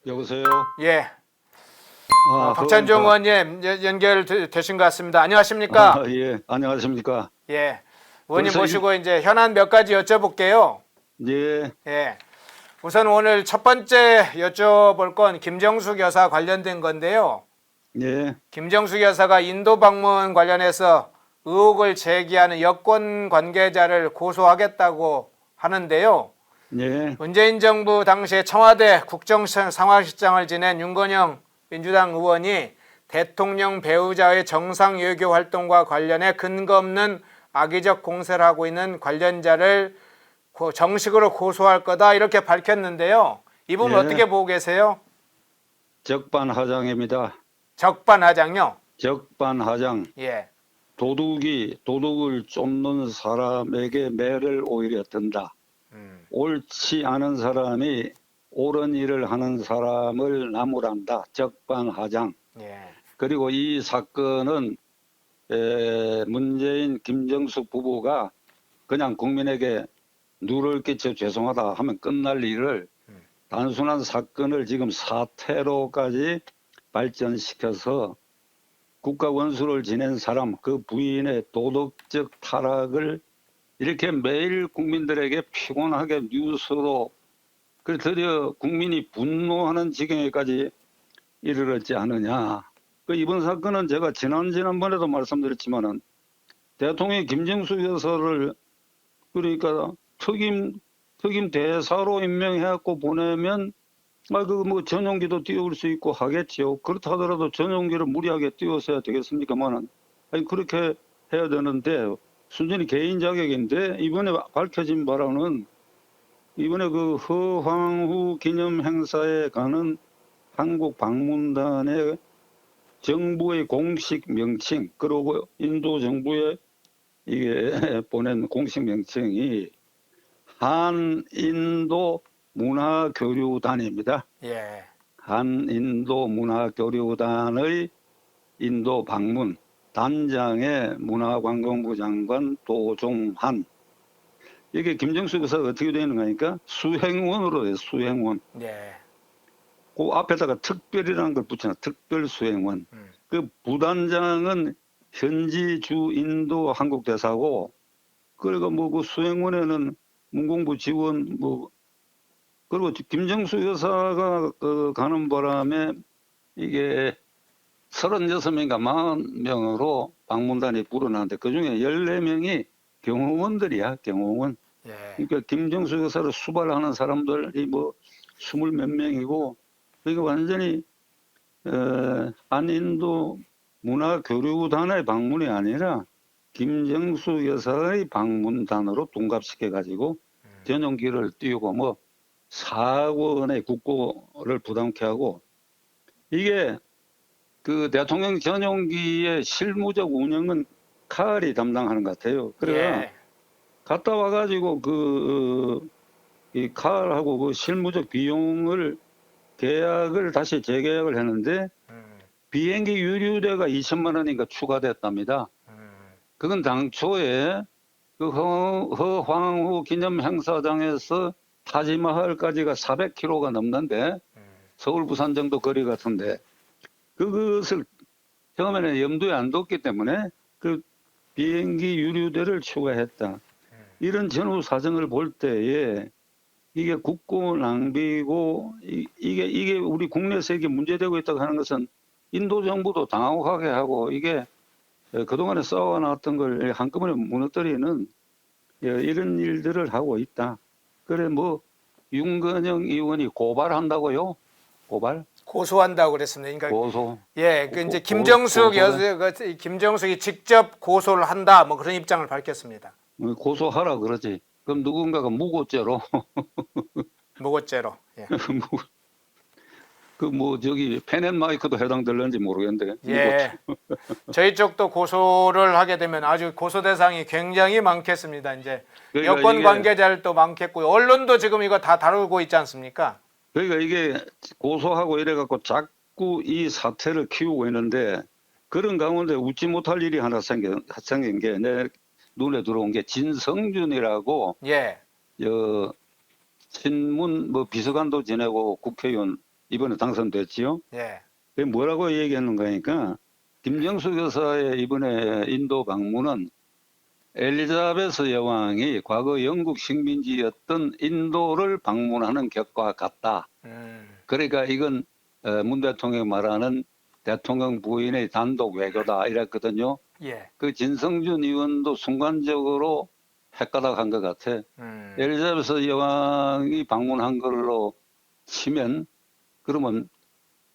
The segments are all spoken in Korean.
여보세요? 예, 박찬종 그러니까, 의원님 연결되신 것 같습니다. 안녕하십니까? 예, 안녕하십니까? 예, 의원님 벌써 모시고 이제 현안 몇 가지 여쭤볼게요. 예, 예, 우선 오늘 첫 번째 여쭤볼 건 김정숙 여사 관련된 건데요. 예, 김정숙 여사가 인도 방문 관련해서 의혹을 제기하는 여권 관계자를 고소하겠다고 하는데요. 예, 문재인 정부 당시에 청와대 국정상황실장을 지낸 윤건영 민주당 의원이 대통령 배우자의 정상 외교 활동과 관련해 근거 없는 악의적 공세를 하고 있는 관련자를 정식으로 고소할 거다 이렇게 밝혔는데요. 이 부분 예. 어떻게 보고 계세요? 적반하장입니다. 적반하장요? 적반하장. 예. 도둑을 쫓는 사람에게 매를 오히려 든다. 옳지 않은 사람이 옳은 일을 하는 사람을 나무란다. 적반하장. 예. 그리고 이 사건은 문재인 김정숙 부부가 그냥 국민에게 누를 끼쳐 죄송하다 하면 끝날 일을 단순한 사건을 지금 사태로까지 발전시켜서 국가 원수를 지낸 사람, 그 부인의 도덕적 타락을 이렇게 매일 국민들에게 피곤하게 뉴스로 드디어 국민이 분노하는 지경에까지 이르렀지 않느냐. 이번 사건은 제가 지난번에도 말씀드렸지만은 대통령이 김정숙 여사를 그러니까 특임 대사로 임명해갖고 보내면 전용기도 띄울 수 있고 하겠지요. 그렇다 하더라도 전용기를 무리하게 띄워서야 되겠습니까만은 그렇게 해야 되는데 순전히 개인 자격인데 이번에 밝혀진 바로는 이번에 그 허황후 기념 행사에 가는 한국 방문단의 정부의 공식 명칭 그리고 인도 정부에 이게 보낸 공식 명칭이 한인도 문화교류단입니다. 예. 한인도 문화교류단의 인도 방문 단장의 문화관광부 장관 도종한. 이게 김정숙 여사가 어떻게 되는 거니까 수행원으로 돼요. 수행원. 예. 그 앞에다가 특별이라는 걸 붙여놔. 특별 수행원. 그 부단장은 현지 주 인도 한국 대사고 그리고 그 수행원에는 문공부 지원 그리고 김정숙 여사가 가는 바람에 이게 36명인가 40명으로 방문단이 불어나는데 그중에 14명이 경호원들이야. 경호원. 예. 그러니까 김정숙 여사를 수발하는 사람들이 20 몇 명이고 그러니까 완전히 한인도 문화교류단의 방문이 아니라 김정숙 여사의 방문단으로 둔갑시켜가지고 전용기를 띄우고 4억 원의 국고를 부담케 하고 이게 그 대통령 전용기의 실무적 운영은 칼이 담당하는 것 같아요. 그래가 예. 갔다 와가지고 이 칼하고 그 실무적 비용을 계약을 다시 재계약을 했는데 비행기 유류대가 2천만 원인가 추가됐답니다. 그건 당초에 그 허황후 기념 행사장에서 타지마할까지가 400km가 넘는데 서울 부산 정도 거리 같은데 그것을 처음에는 염두에 안 뒀기 때문에 그 비행기 유류대를 추가했다. 이런 전후 사정을 볼 때에 이게 국고 낭비고 이게 우리 국내에서 이게 문제되고 있다고 하는 것은 인도 정부도 당혹하게 하고 이게 그동안에 쌓아놨던 걸 한꺼번에 무너뜨리는 이런 일들을 하고 있다. 그래 윤건영 의원이 고발한다고요? 고발? 고소한다고 그랬습니다. 그러니까 고소. 예, 그 이제 김정숙이 직접 고소를 한다, 그런 입장을 밝혔습니다. 고소하라 그러지. 그럼 누군가가 무고죄로 무고죄로. 예. 저기 펜앤마이크도 해당될는지 모르겠는데. 예. 저희 쪽도 고소를 하게 되면 아주 고소 대상이 굉장히 많겠습니다. 이제 그러니까 여권 관계자들도 많겠고요. 언론도 지금 이거 다 다루고 있지 않습니까? 그러니까 이게 고소하고 이래갖고 자꾸 이 사태를 키우고 있는데 그런 가운데 웃지 못할 일이 하나 생긴 게 내 눈에 들어온 게 진성준이라고 예. 신문 비서관도 지내고 국회의원 이번에 당선됐지요. 예. 그게 뭐라고 얘기했는가 하니까 김정숙 여사의 이번에 인도 방문은 엘리자베스 여왕이 과거 영국 식민지였던 인도를 방문하는 격과 같다. 그러니까 이건 문 대통령이 말하는 대통령 부인의 단독 외교다 이랬거든요. 예. 그 진성준 의원도 순간적으로 헷가닥한 것 같아. 엘리자베스 여왕이 방문한 걸로 치면 그러면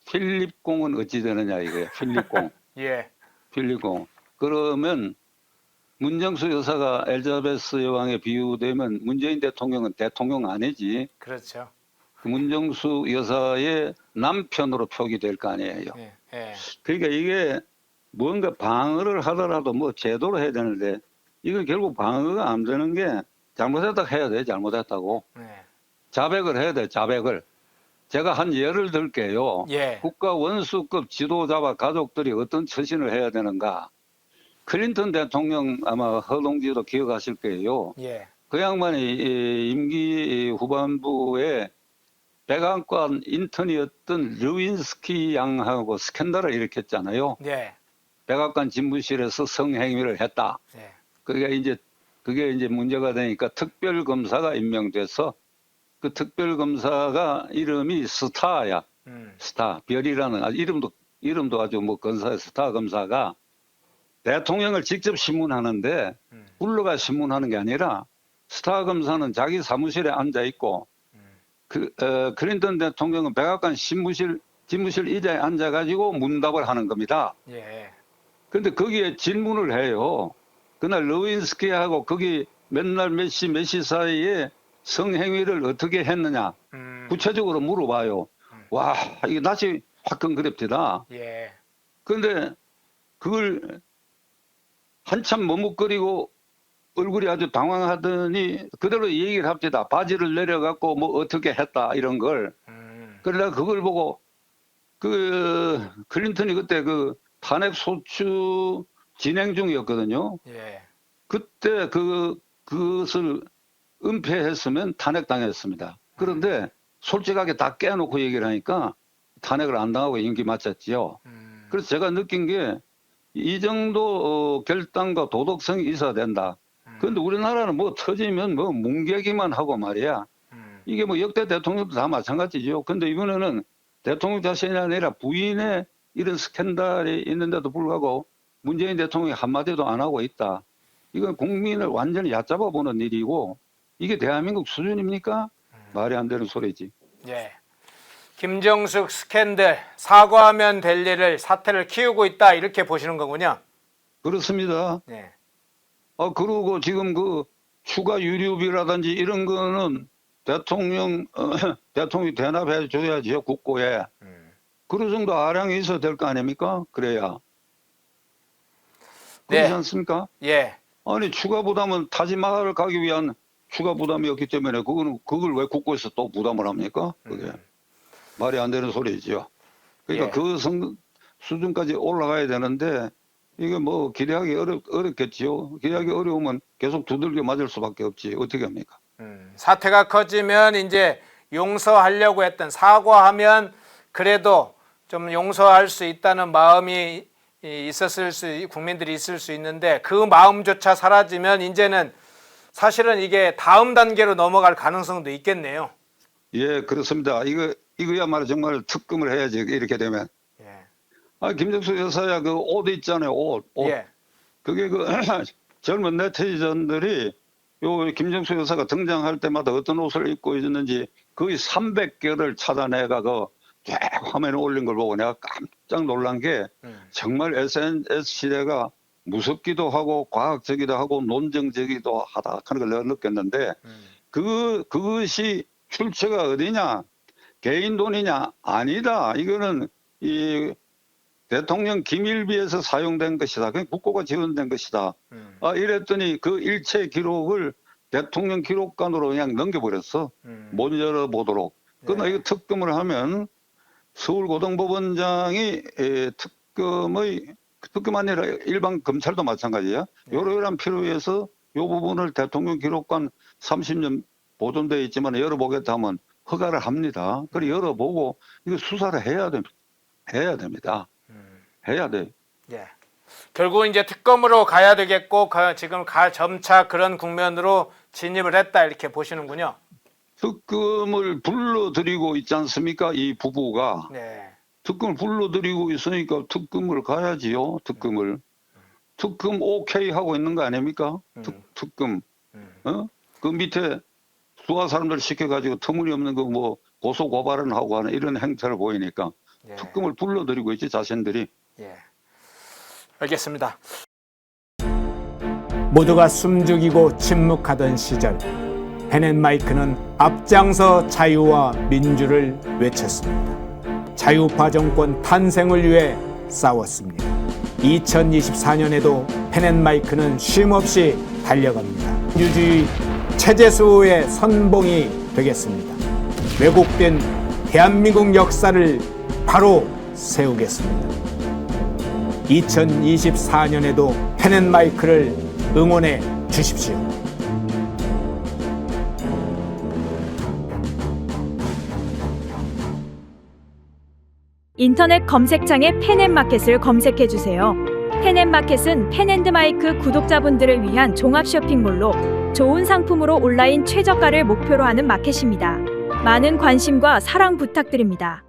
필립공은 어찌 되느냐 이거예요. 필립공. 예. 필립공. 그러면 문정수 여사가 엘리자베스 여왕에 비유되면 문재인 대통령은 대통령 아니지. 그렇죠. 문정수 여사의 남편으로 표기될 거 아니에요. 예. 예. 그러니까 이게 뭔가 방어를 하더라도 뭐 제도로 해야 되는데 이건 결국 방어가 안 되는 게 잘못했다 해야 돼. 잘못했다고. 예. 자백을 해야 돼. 자백을. 제가 한 예를 들게요. 예. 국가 원수급 지도자와 가족들이 어떤 처신을 해야 되는가. 클린턴 대통령 아마 허동지도 기억하실 거예요. 예. 그 양반이 임기 후반부에 백악관 인턴이었던 르윈스키 양하고 스캔들을 일으켰잖아요. 예. 백악관 집무실에서 성행위를 했다. 예. 그게 이제 문제가 되니까 특별검사가 임명돼서 그 특별검사가 이름이 스타야. 스타. 별이라는 이름도 아주 뭐 건사의 스타 검사가 대통령을 직접 신문하는데 불러가 신문하는 게 아니라 스타 검사는 자기 사무실에 앉아 있고 클린턴 대통령은 백악관 집무실 의자에 앉아가지고 문답을 하는 겁니다. 예. 그런데 거기에 질문을 해요. 그날 러윈스키하고 거기 맨날 몇 시 사이에 성행위를 어떻게 했느냐. 구체적으로 물어봐요. 와, 이게 낯이 화끈그립니다. 예. 그런데 그걸 한참 머뭇거리고 얼굴이 아주 당황하더니 그대로 얘기를 합니다. 바지를 내려갖고 뭐 어떻게 했다 이런 걸. 그러다 그걸 보고 그 클린턴이 그때 그 탄핵 소추 진행 중이었거든요. 예. 그때 그것을 은폐했으면 탄핵당했습니다. 그런데 솔직하게 다 깨놓고 얘기를 하니까 탄핵을 안 당하고 임기 마쳤지요. 그래서 제가 느낀 게 이 정도 결단과 도덕성이 있어야 된다. 그런데 우리나라는 뭐 터지면 뭐 뭉개기만 하고 말이야. 이게 뭐 역대 대통령도 다 마찬가지죠. 근데 이번에는 대통령 자신이 아니라 부인의 이런 스캔들이 있는데도 불구하고 문재인 대통령이 한마디도 안 하고 있다. 이건 국민을 완전히 얕잡아 보는 일이고 이게 대한민국 수준입니까? 말이 안 되는 소리지. 예. 김정숙 스캔들 사과하면 될 일을 사태를 키우고 있다 이렇게 보시는 거군요. 그렇습니다. 예. 그리고 지금 그 추가 유류비라든지 이런 거는 대통령이 대납해 줘야지요, 국고에. 그런 정도 아량이 있어야 될 거 아닙니까? 그래야. 그렇지 네. 않습니까? 예. 아니, 추가 부담은 타지마할을 가기 위한 추가 부담이었기 때문에 그걸 왜 국고에서 또 부담을 합니까? 그게. 말이 안 되는 소리지요. 그러니까 예. 그 수준까지 올라가야 되는데 이게 뭐 기대하기 어렵겠지요. 기대하기 어려우면 계속 두들겨 맞을 수밖에 없지. 어떻게 합니까? 사태가 커지면 이제 용서하려고 했던 사과하면 그래도 좀 용서할 수 있다는 마음이 국민들이 있을 수 있는데 그 마음조차 사라지면 이제는 사실은 이게 다음 단계로 넘어갈 가능성도 있겠네요. 예, 그렇습니다. 이거야말로 정말 특검을 해야지. 이렇게 되면. 예. 김정숙 여사야 그 옷 있잖아요. 옷. 예. 그게 그 젊은 네티즌들이 요 김정숙 여사가 등장할 때마다 어떤 옷을 입고 있는지 거의 300개를 찾아내가 쫙 화면에 올린 걸 보고 내가 깜짝 놀란 게 정말 SNS 시대가 무섭기도 하고 과학적이기도 하고 논정적이기도 하다 하는 걸 내가 느꼈는데 그것이 출처가 어디냐? 개인 돈이냐? 아니다. 이거는 이 대통령 기밀비에서 사용된 것이다. 그냥 국고가 지원된 것이다. 이랬더니 그 일체 기록을 대통령 기록관으로 그냥 넘겨버렸어. 못 열어보도록. 그러나 이거 특검을 하면 서울고등법원장이 특검 아니라 일반 검찰도 마찬가지야. 요러한 필요해서 이 부분을 대통령 기록관 30년 보존되어 있지만 열어보겠다 하면 허가를 합니다. 그래 열어보고 이거 수사를 해야 됩니다. 해야 됩니다. 해야 돼. 예. 결국 이제 특검으로 가야 되겠고 지금 점차 그런 국면으로 진입을 했다 이렇게 보시는군요. 특검을 불러들이고 있지 않습니까? 이 부부가. 네. 특검을 불러들이고 있으니까 특검을 가야지요. 특검을. 특검 오케이 하고 있는 거 아닙니까? 특검. 그 밑에 수사 사람들 시켜가지고 터무니없는 거 뭐 고소 고발은 하고 하는 이런 행태를 보이니까 예. 특검을 불러들이고 있지 자신들이. 예. 알겠습니다. 모두가 숨죽이고 침묵하던 시절 펜앤마이크는 앞장서 자유와 민주를 외쳤습니다. 자유파 정권 탄생을 위해 싸웠습니다. 2024년에도 펜앤마이크는 쉼없이 달려갑니다. 민주주의 체제수호의 선봉이 되겠습니다. 왜곡된 대한민국 역사를 바로 세우겠습니다. 2024년에도 펜앤마이크를 응원해 주십시오. 인터넷 검색창에 펜앤마켓을 검색해 주세요. 펜앤마켓은 펜앤드마이크 구독자분들을 위한 종합 쇼핑몰로 좋은 상품으로 온라인 최저가를 목표로 하는 마켓입니다. 많은 관심과 사랑 부탁드립니다.